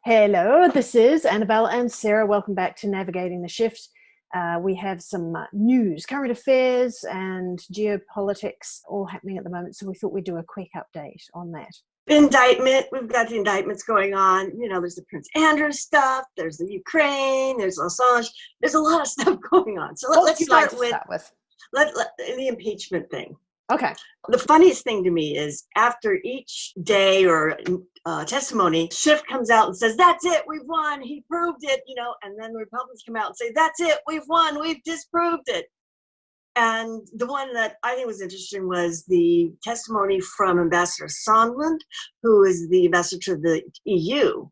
Hello, this is Annabelle and Sarah. Welcome back to Navigating the Shift. We have some news, current affairs, and geopolitics all happening at the moment, so we thought we'd do a quick update on that. Indictment. We've got the indictments going on. You know, there's the Prince Andrew stuff. There's the Ukraine. There's Assange. There's a lot of stuff going on. So let's start with the impeachment thing. Okay. The funniest thing to me is after each day or testimony, Schiff comes out and says, "That's it, we've won. He proved it," and then the Republicans come out and say, "That's it, we've won. We've disproved it." And the one that I think was interesting was the testimony from Ambassador Sondland, who is the ambassador to the EU.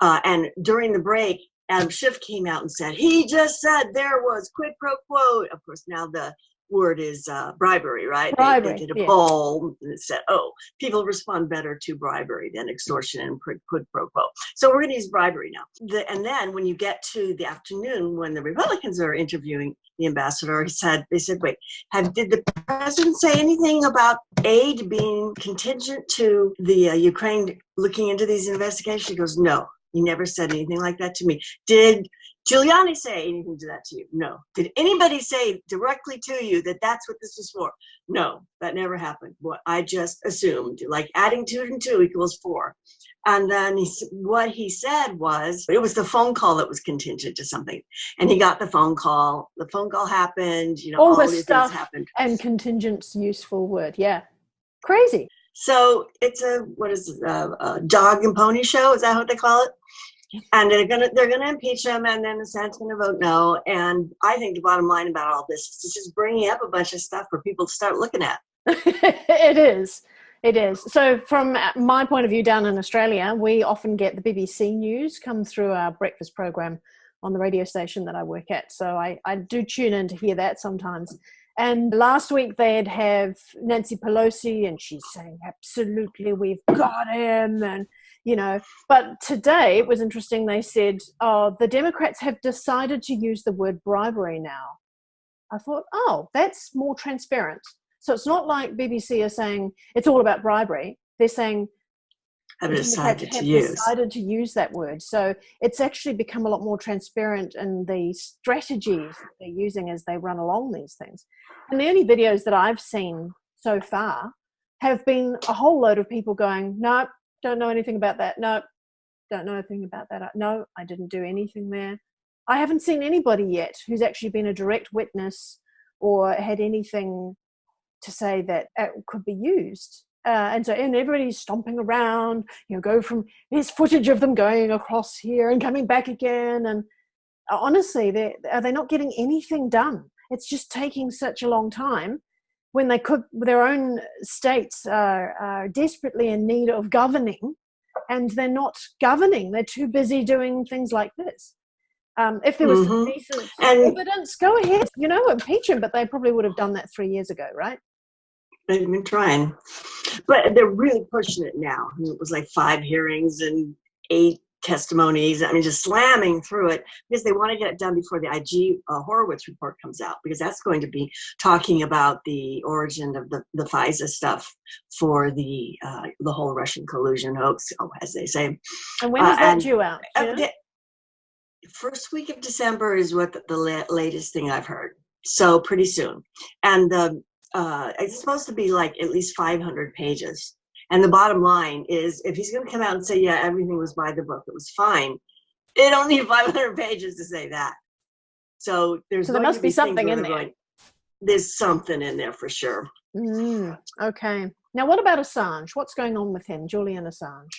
And during the break, Adam Schiff came out and said, he just said there was quid pro quo. Of course, now the word is bribery, right? Bribery, they did a poll and said, people respond better to bribery than extortion and quid pro quo. So we're going to use bribery now. And then when you get to the afternoon, when the Republicans are interviewing the ambassador, they said, wait, did the president say anything about aid being contingent to the Ukraine looking into these investigations? He goes, no, he never said anything like that to me. Did Giuliani say anything to that to you? No. Did anybody say directly to you that that's what this was for? No, that never happened. What I just assumed, like adding 2 and 2 equals 4. And then what he said was, it was the phone call that was contingent to something. And he got the phone call. The phone call happened. All this stuff happened. And contingent's useful word. Yeah. Crazy. So it's a dog and pony show? Is that what they call it? And they're gonna impeach him, and then the Senate's gonna vote no. And I think the bottom line about all this is just bringing up a bunch of stuff for people to start looking at. It is. So from my point of view down in Australia, we often get the BBC News come through our breakfast program on the radio station that I work at. So I do tune in to hear that sometimes. And last week they'd have Nancy Pelosi, and she's saying, absolutely, we've got him. And, but today it was interesting. They said, the Democrats have decided to use the word bribery now. I thought, that's more transparent. So it's not like BBC are saying it's all about bribery. They're saying have decided to use that word. So it's actually become a lot more transparent in the strategies that they're using as they run along these things. And the only videos that I've seen so far have been a whole load of people going, no, don't know anything about that. No, don't know anything about that. No, I didn't do anything there. I haven't seen anybody yet who's actually been a direct witness or had anything to say that it could be used. And everybody's stomping around, there's footage of them going across here and coming back again. And honestly, are they not getting anything done? It's just taking such a long time when they could, their own states are desperately in need of governing, and they're not governing. They're too busy doing things like this. If there was some decent evidence, go ahead, impeach him, but they probably would have done that 3 years ago, right? They've been trying, but they're really pushing it now. It was like 5 hearings and 8 testimonies. I mean, just slamming through it because they want to get it done before the IG Horowitz report comes out, because that's going to be talking about the origin of the FISA stuff for the whole Russian collusion hoax, as they say. And when is that due out? First week of December is what the latest thing I've heard. So pretty soon. And it's supposed to be like at least 500 pages. And the bottom line is, if he's going to come out and say, yeah, everything was by the book, it was fine, they don't need 500 pages to say that. So there must be something in there. There's something in there for sure. Okay. Now, what about Assange? What's going on with him, Julian Assange?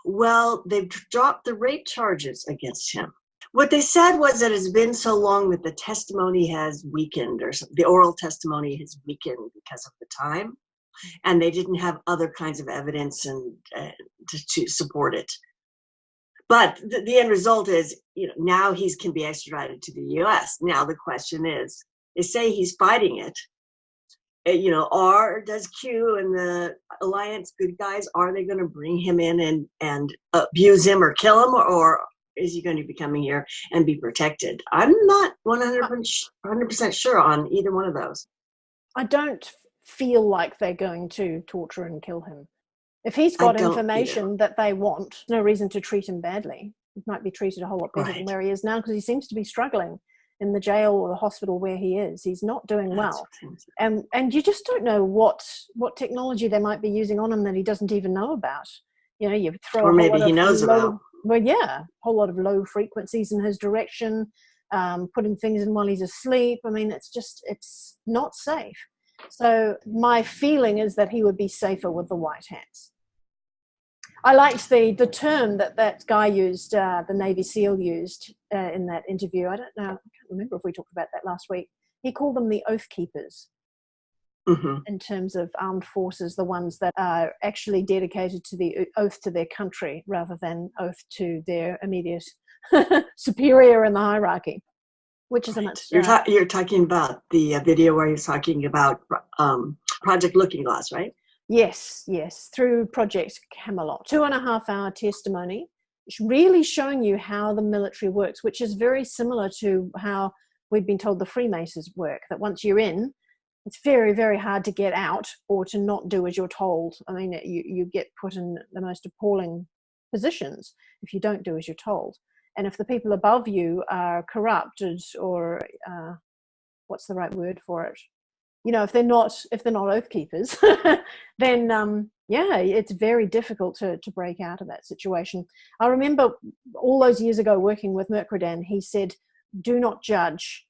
Well, they've dropped the rape charges against him. What they said was that it's been so long that the testimony has weakened, or the oral testimony has weakened because of the time, and they didn't have other kinds of evidence to support it. But the end result is, now he can be extradited to the U.S. Now the question is, they say he's fighting it. Or does Q and the Alliance good guys, are they going to bring him in and abuse him or kill him, or is he going to be coming here and be protected? I'm not 100% sure on either one of those. I don't feel like they're going to torture and kill him. If he's I got don't information that they want, no reason to treat him badly. He might be treated a whole lot better than where he is now, because he seems to be struggling in the jail or the hospital where he is. He's not doing well. And you just don't know what technology they might be using on him that he doesn't even know about. You know, you throw or maybe he knows about. Well, yeah, a whole lot of low frequencies in his direction, putting things in while he's asleep. I mean, it's not safe. So my feeling is that he would be safer with the white hats. I liked the term that guy used, the Navy SEAL used in that interview. I don't know, I can't remember if we talked about that last week. He called them the oath keepers. Mm-hmm. In terms of armed forces, the ones that are actually dedicated to the oath to their country rather than oath to their immediate superior in the hierarchy, which is a much... You're talking about the video where he's talking about Project Looking Glass, right? Yes, through Project Camelot. 2.5 hour testimony, really showing you how the military works, which is very similar to how we've been told the Freemasons work, that once you're in, it's very, very hard to get out or to not do as you're told. I mean, you get put in the most appalling positions if you don't do as you're told. And if the people above you are corrupted or what's the right word for it? You know, if they're not oath keepers, then it's very difficult to break out of that situation. I remember all those years ago working with Mercredan, he said, do not judge.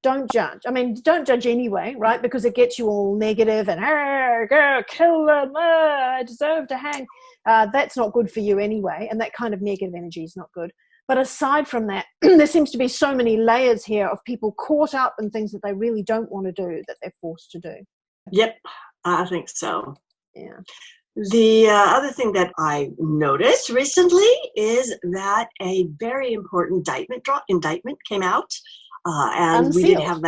Don't judge. I mean, don't judge anyway, right? Because it gets you all negative and, hey, go kill them, I deserve to hang. That's not good for you anyway. And that kind of negative energy is not good. But aside from that, there seems to be so many layers here of people caught up in things that they really don't want to do, that they're forced to do. Yep, I think so. Yeah. The other thing that I noticed recently is that a very important indictment came out. And unsealed. We did have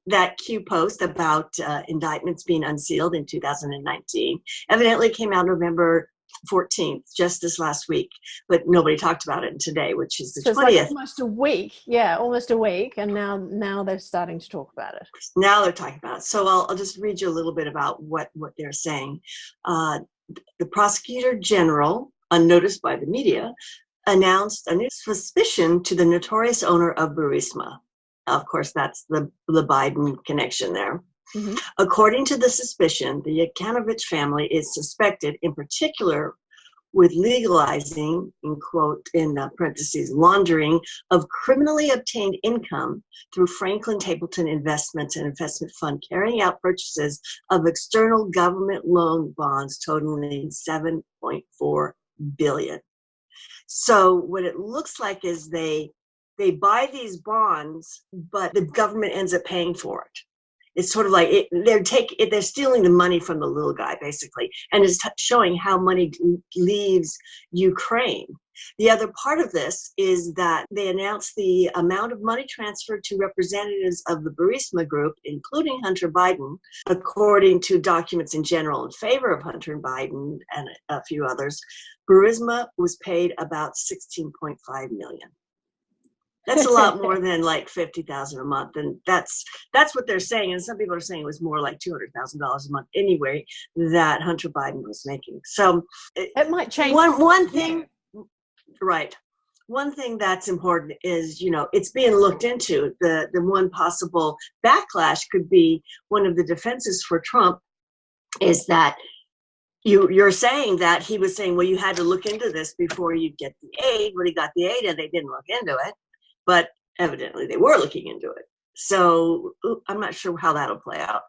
that Q post about indictments being unsealed in 2019. Evidently came out November 14th, just this last week, but nobody talked about it today, which is the 20th. It's like almost a week. Yeah, almost a week. And now they're starting to talk about it. Now they're talking about it. So I'll just read you a little bit about what they're saying. The prosecutor general, unnoticed by the media, announced a new suspicion to the notorious owner of Burisma. Of course, that's the Biden connection there. Mm-hmm. According to the suspicion, the Yanukovych family is suspected, in particular, with legalizing, in parentheses, laundering of criminally obtained income through Franklin Templeton Investments and Investment Fund, carrying out purchases of external government loan bonds totaling $7.4 billion. So what it looks like is they buy these bonds, but the government ends up paying for it. It's sort of like they're stealing the money from the little guy, basically, and it's showing how money leaves Ukraine. The other part of this is that they announced the amount of money transferred to representatives of the Burisma Group, including Hunter Biden. According to documents in general in favor of Hunter Biden and a few others, Burisma was paid about $16.5 million. That's a lot more than like $50,000 a month, and that's what they're saying. And some people are saying it was more like $200,000 a month anyway that Hunter Biden was making. So it might change. One thing, right? One thing that's important is it's being looked into. The one possible backlash could be one of the defenses for Trump is that you're saying that he was saying, well, you had to look into this before you get the aid. When he got the aid, and they didn't look into it. But evidently they were looking into it. So I'm not sure how that'll play out.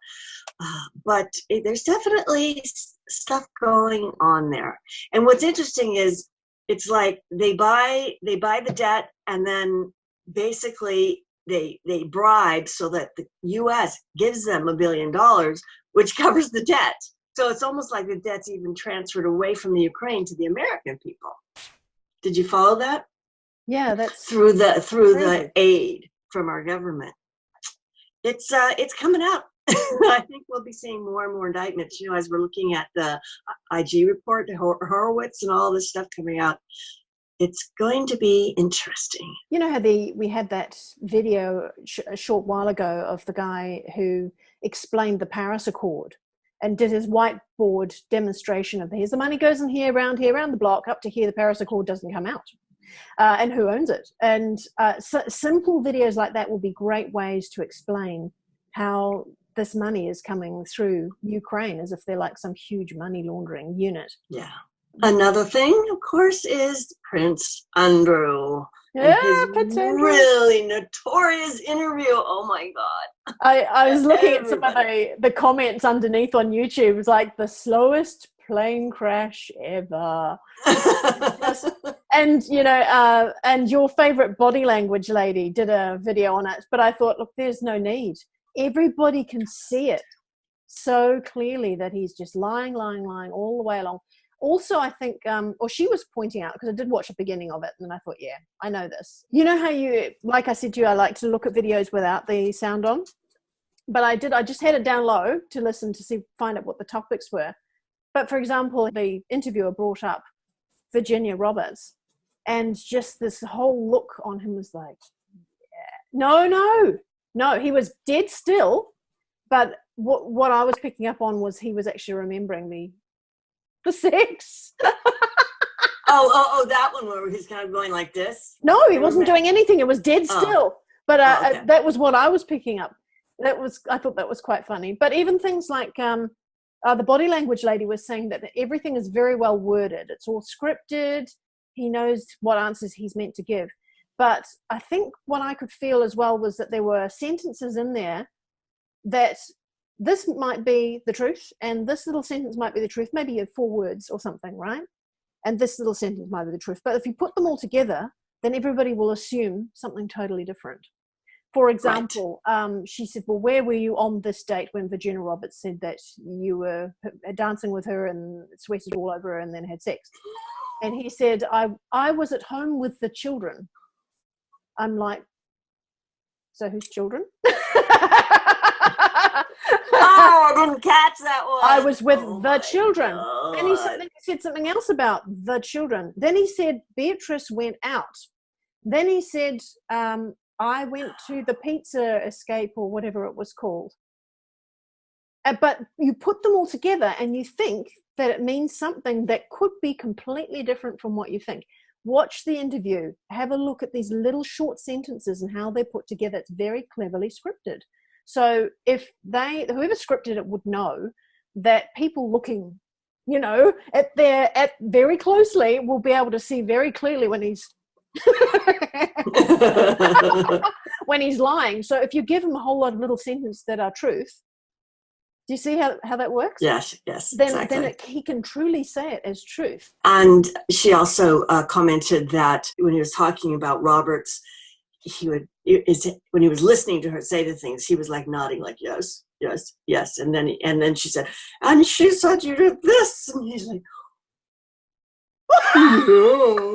But there's definitely stuff going on there. And what's interesting is it's like they buy the debt, and then basically they bribe so that the U.S. gives them $1 billion, which covers the debt. So it's almost like the debt's even transferred away from the Ukraine to the American people. Did you follow that? Yeah, that's through the aid from our government. It's coming up. I think we'll be seeing more and more indictments. As we're looking at the IG report, the Horowitz, and all this stuff coming out. It's going to be interesting. You know how we had that video a short while ago of the guy who explained the Paris Accord and did his whiteboard demonstration of here's the money goes in here, around the block, up to here, the Paris Accord doesn't come out. And who owns it? And simple videos like that will be great ways to explain how this money is coming through Ukraine as if they're like some huge money laundering unit. Yeah. Another thing, of course, is Prince Andrew. Yeah, his really notorious interview. Oh my God. I was looking at some of the comments underneath on YouTube. It was like the slowest plane crash ever. And, you know, and your favorite body language lady did a video on it. But I thought, look, there's no need. Everybody can see it so clearly that he's just lying all the way along. Also, I think, or she was pointing out, because I did watch the beginning of it, and I thought, yeah, I know this. You know how you, like I said to you, I like to look at videos without the sound on? But I just had it down low to listen to find out what the topics were. But for example, the interviewer brought up Virginia Roberts, and just this whole look on him was like, yeah. No, he was dead still. But what I was picking up on was he was actually remembering the sex. oh, that one where he's kind of going like this? No, he wasn't doing anything. It was dead still. But okay. That was what I was picking up. I thought that was quite funny. But even things like the body language lady was saying that everything is very well worded. It's all scripted. He knows what answers he's meant to give. But I think what I could feel as well was that there were sentences in there that this might be the truth, and this little sentence might be the truth. Maybe you have 4 words or something, right? And this little sentence might be the truth. But if you put them all together, then everybody will assume something totally different. For example, she said, well, where were you on this date when Virginia Roberts said that you were dancing with her and sweated all over her and then had sex? And he said, I was at home with the children. I'm like, so whose children? Oh, I didn't catch that one. I was with the children. Then he said something else about the children. Then he said Beatrice went out. Then he said, I went to the pizza escape or whatever it was called. But you put them all together and you think that it means something that could be completely different from what you think. Watch the interview. Have a look at these little short sentences and how they're put together. It's very cleverly scripted. So if whoever scripted it would know that people looking, you know, at very closely will be able to see very clearly when he's when he's lying. So if you give him a whole lot of little sentences that are truth, do you see how that works? Yes, Then, exactly. Then he can truly say it as truth. And she also commented that when he was talking about Roberts, when he was listening to her say the things, he was like nodding, like yes, yes, yes, and then she said, and she said you did this, and he's like, no.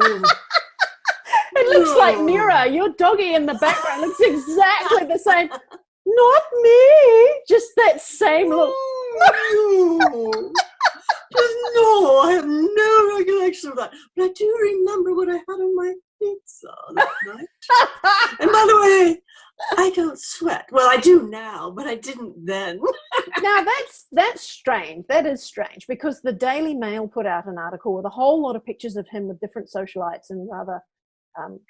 It looks like Mira, your doggy in the background looks exactly the same. Not me, just that same look. No, I have no recollection of that. But I do remember what I had on my pizza that night. And by the way, I don't sweat. Well, I do now, but I didn't then. Now that's strange. That is strange because the Daily Mail put out an article with a whole lot of pictures of him with different socialites and rather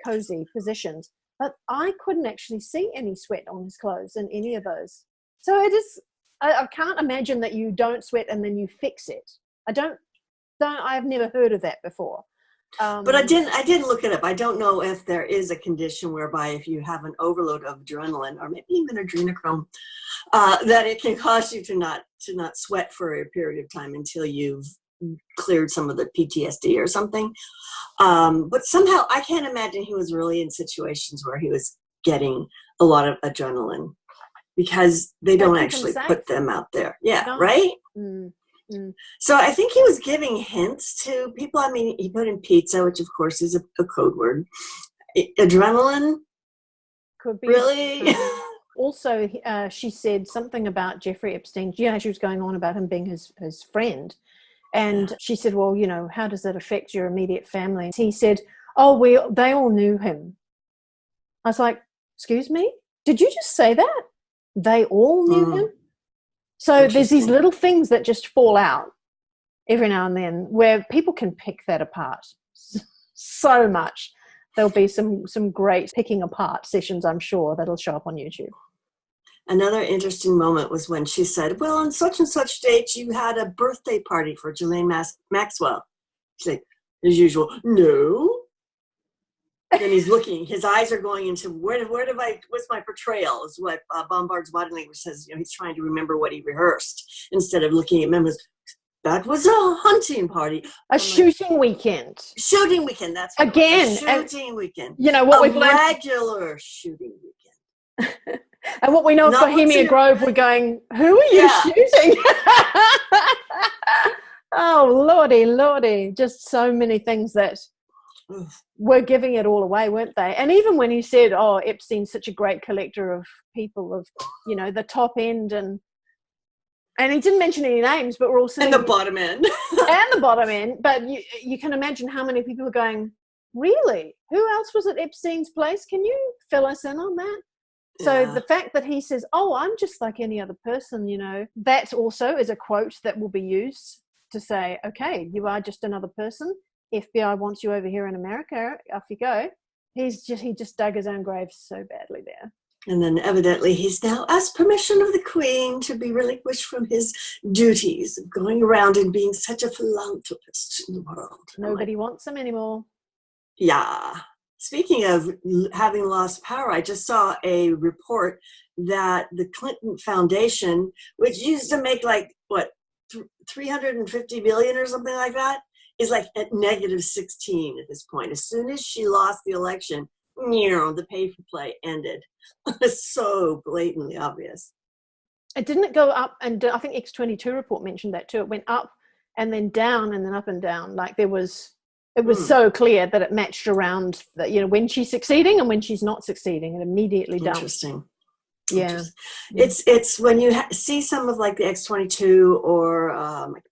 cozy positions. But I couldn't actually see any sweat on his clothes in any of those. So it is. I can't imagine that you don't sweat and then you fix it. I've never heard of that before. But I didn't look it up. I don't know if there is a condition whereby if you have an overload of adrenaline or maybe even adrenochrome, that it can cause you to not sweat for a period of time until you've cleared some of the PTSD or something. But somehow I can't imagine he was really in situations where he was getting a lot of adrenaline because they don't actually put them out there. Yeah, no. Right? Mm. Mm. So I think he was giving hints to people. I mean, he put in pizza, which of course is a code word. Adrenaline? Could be. Really? Also, she said something about Jeffrey Epstein. You know, she was going on about him being his friend. And she said, well, you know, how does that affect your immediate family? He said, oh, they all knew him. I was like, excuse me? Did you just say that? They all knew him? So there's these little things that just fall out every now and then where people can pick that apart so much. There'll be some great picking apart sessions, I'm sure, that'll show up on YouTube. Another interesting moment was when she said, well, on such and such date, you had a birthday party for Julian Maxwell. She's like, as usual, no. Then he's looking, his eyes are going into what's my portrayal, is what Bombard's body language says. He's trying to remember what he rehearsed instead of looking at members. That was a hunting party. Shooting weekend. Shooting weekend, that's what again. Shooting weekend. What we've learned. Regular shooting weekend. And what we know of Bohemia Grove, we're going, who are you shooting? Oh, lordy. Just so many things that were giving it all away, weren't they? And even when he said, oh, Epstein's such a great collector of people of, the top end, and he didn't mention any names, but we're all saying. And the bottom end. And the bottom end. But you can imagine how many people are going, really? Who else was at Epstein's place? Can you fill us in on that? So the fact that he says, oh, I'm just like any other person, that also is a quote that will be used to say, okay, you are just another person. FBI wants you over here in America. Off you go. He just dug his own grave so badly there. And then evidently he's now asked permission of the Queen to be relinquished from his duties of going around and being such a philanthropist in the world. Nobody wants him anymore. Yeah. Speaking of having lost power, I just saw a report that the Clinton Foundation, which used to make $350 billion or something like that, is like at negative 16 at this point. As soon as she lost the election, the pay for play ended. It's so blatantly obvious. It didn't go up, and I think X22 report mentioned that too. It went up and then down and then up and down. Like it was so clear that it matched around that, when she's succeeding and when she's not succeeding, it immediately dumped. Interesting. Yeah. It's when you see some of like the X22 or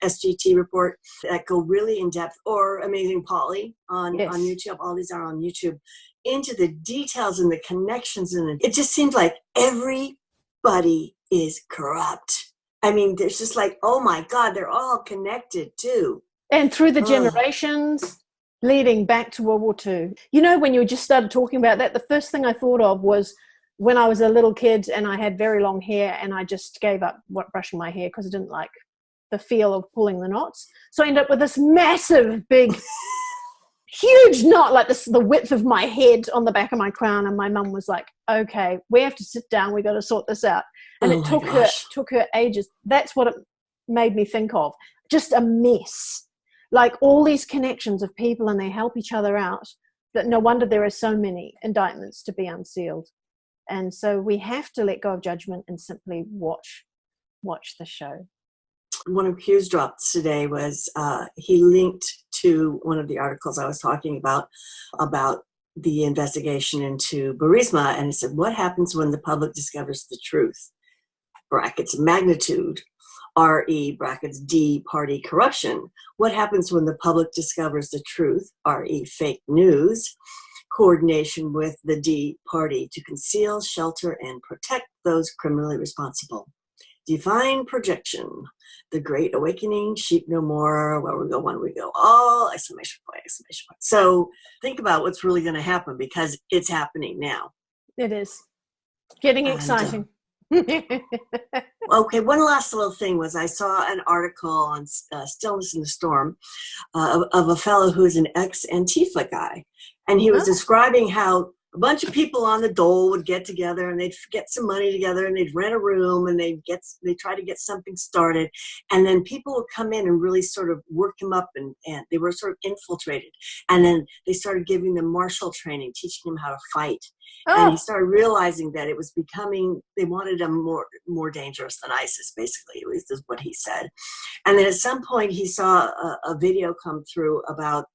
SGT report that go really in depth, or Amazing Polly on YouTube. All these are on YouTube, into the details and the connections, and it just seems like everybody is corrupt. I mean, there's just like, oh my God, they're all connected too. And through the generations leading back to World War II. When you just started talking about that, the first thing I thought of was when I was a little kid and I had very long hair, and I just gave up brushing my hair because I didn't like the feel of pulling the knots. So I ended up with this massive, big, huge knot, like this, the width of my head on the back of my crown. And my mum was like, okay, we have to sit down. We got to sort this out. And it took her ages. That's what it made me think of. Just a mess. Like all these connections of people, and they help each other out. That no wonder there are so many indictments to be unsealed. And so we have to let go of judgment and simply watch the show. One of Q's drops today was he linked to one of the articles I was talking about the investigation into Burisma, and he said, what happens when the public discovers the truth? Brackets magnitude, RE brackets D party corruption. What happens when the public discovers the truth? RE fake news. Coordination with the D party to conceal, shelter, and protect those criminally responsible. Divine projection, the great awakening, sheep no more, where we go, when we go, all, exclamation point, exclamation point. So think about what's really going to happen, because it's happening now. It is. Getting exciting. Okay, one last little thing was I saw an article on Stillness in the Storm of a fellow who's an ex-Antifa guy. And he was describing how a bunch of people on the dole would get together and they'd get some money together and they'd rent a room and they'd try to get something started. And then people would come in and really sort of work them up, and they were sort of infiltrated. And then they started giving them martial training, teaching them how to fight. And he started realizing that it was becoming, they wanted them more dangerous than ISIS, basically, at least is what he said. And then at some point he saw a video come through about,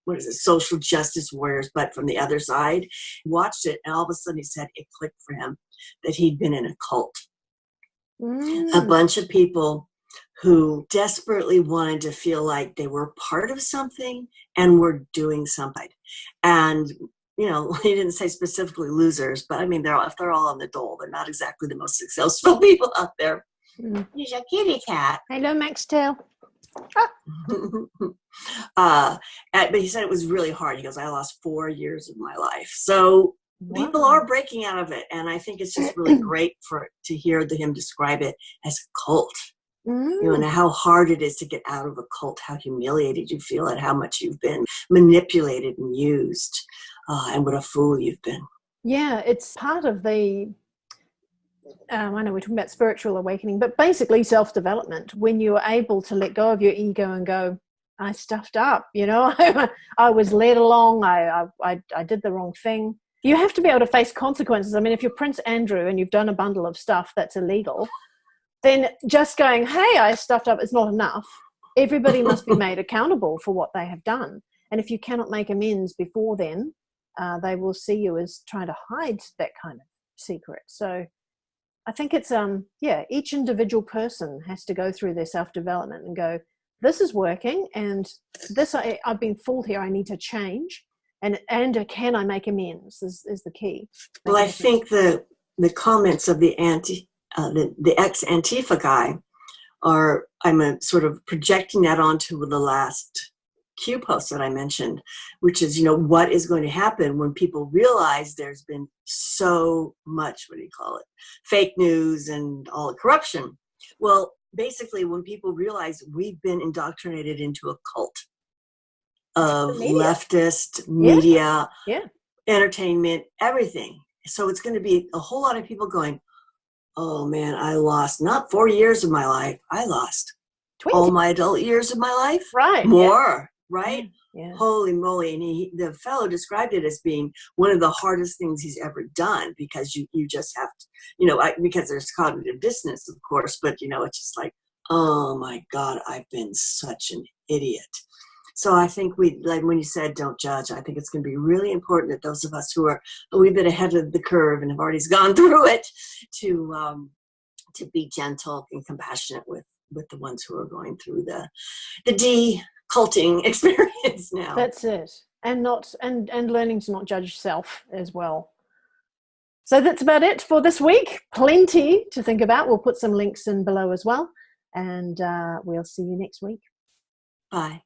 what is it, social justice warriors, but from the other side. He watched it, and all of a sudden he said it clicked for him that he'd been in a cult. A bunch of people who desperately wanted to feel like they were part of something and were doing something. And he didn't say specifically losers, but I mean, they're all on the dole. They're not exactly the most successful people out there. He's a kitty cat. Hello, Max Tail. But he said it was really hard. He goes, I lost 4 years of my life. So people are breaking out of it. And I think it's just really great to hear him describe it as a cult. You know, how hard it is to get out of a cult, how humiliated you feel and how much you've been manipulated and used, and what a fool you've been. Yeah, it's part of the, I know we're talking about spiritual awakening, but basically self-development, when you're able to let go of your ego and go, I stuffed up, you know, I was led along, I did the wrong thing. You have to be able to face consequences. I mean, if you're Prince Andrew and you've done a bundle of stuff that's illegal, then just going, hey, I stuffed up is not enough. Everybody must be made accountable for what they have done. And if you cannot make amends before then, they will see you as trying to hide that kind of secret. So I think it's, each individual person has to go through their self-development and go, this is working, and this, I've been fooled here, I need to change. And can I make amends is the key. Well, I think the comments of the ex-Antifa guy I'm sort of projecting that onto the last Q post that I mentioned, which is, you know, what is going to happen when people realize there's been so much, fake news and all the corruption. Well, basically, when people realize we've been indoctrinated into a cult of leftist media, entertainment, everything. So it's going to be a whole lot of people going, oh man, I lost not 4 years of my life. I lost 20. All my adult years of my life. Right. More. Right? Yeah. Holy moly. And the fellow described it as being one of the hardest things he's ever done, because you just have to, you know, because there's cognitive dissonance, of course, but, you know, it's just like, oh my God, I've been such an idiot. So I think like when you said don't judge, I think it's going to be really important that those of us who are a wee bit ahead of the curve and have already gone through it to be gentle and compassionate with the ones who are going through the de-culting experience now. That's it. And learning to not judge self as well. So that's about it for this week. Plenty to think about. We'll put some links in below as well. And we'll see you next week. Bye.